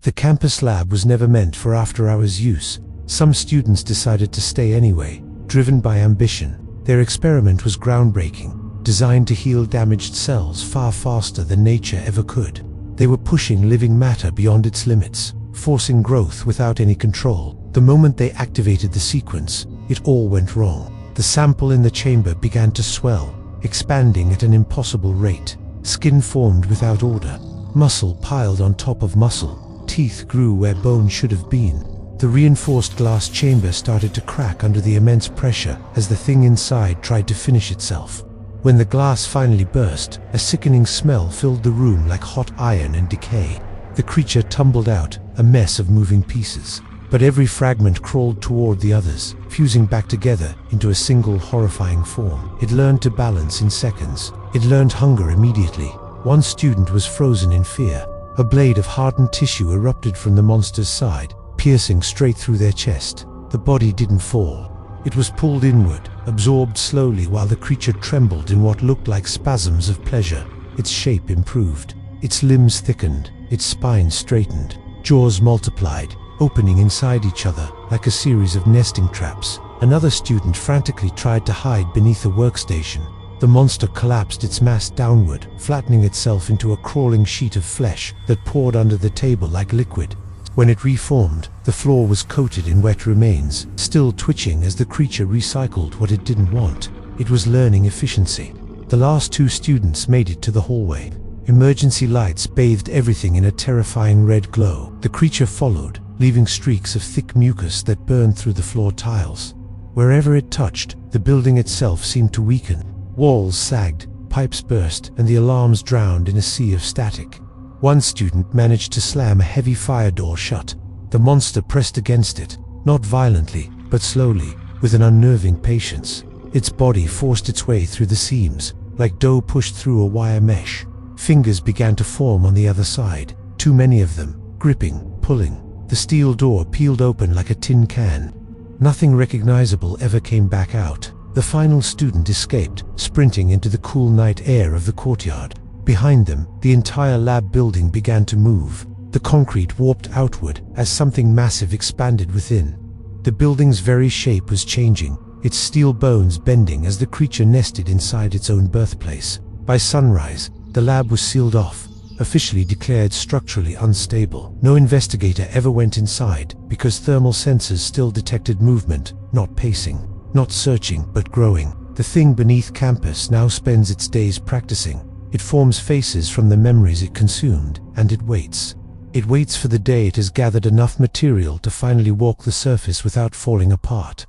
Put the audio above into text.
The campus lab was never meant for after-hours use. Some students decided to stay anyway, driven by ambition. Their experiment was groundbreaking, designed to heal damaged cells far faster than nature ever could. They were pushing living matter beyond its limits, forcing growth without any control. The moment they activated the sequence, it all went wrong. The sample in the chamber began to swell, expanding at an impossible rate. Skin formed without order. Muscle piled on top of muscle. Teeth grew where bone should have been. The reinforced glass chamber started to crack under the immense pressure as the thing inside tried to finish itself. When the glass finally burst, a sickening smell filled the room like hot iron and decay. The creature tumbled out, a mess of moving pieces. But every fragment crawled toward the others, fusing back together into a single horrifying form. It learned to balance in seconds. It learned hunger immediately. One student was frozen in fear. A blade of hardened tissue erupted from the monster's side, piercing straight through their chest. The body didn't fall. It was pulled inward, absorbed slowly while the creature trembled in what looked like spasms of pleasure. Its shape improved. Its limbs thickened. Its spine straightened. Jaws multiplied, opening inside each other like a series of nesting traps. Another student frantically tried to hide beneath a workstation. The monster collapsed its mass downward, flattening itself into a crawling sheet of flesh that poured under the table like liquid. When it reformed, the floor was coated in wet remains, still twitching as the creature recycled what it didn't want. It was learning efficiency. The last two students made it to the hallway. Emergency lights bathed everything in a terrifying red glow. The creature followed, leaving streaks of thick mucus that burned through the floor tiles. Wherever it touched, the building itself seemed to weaken. Walls sagged, pipes burst, and the alarms drowned in a sea of static. One student managed to slam a heavy fire door shut. The monster pressed against it, not violently, but slowly, with an unnerving patience. Its body forced its way through the seams, like dough pushed through a wire mesh. Fingers began to form on the other side, too many of them, gripping, pulling. The steel door peeled open like a tin can. Nothing recognizable ever came back out. The final student escaped, sprinting into the cool night air of the courtyard. Behind them, the entire lab building began to move. The concrete warped outward as something massive expanded within. The building's very shape was changing, its steel bones bending as the creature nested inside its own birthplace. By sunrise, the lab was sealed off, officially declared structurally unstable. No investigator ever went inside because thermal sensors still detected movement, not pacing. Not searching, but growing. The thing beneath campus now spends its days practicing. It forms faces from the memories it consumed, and it waits. It waits for the day it has gathered enough material to finally walk the surface without falling apart.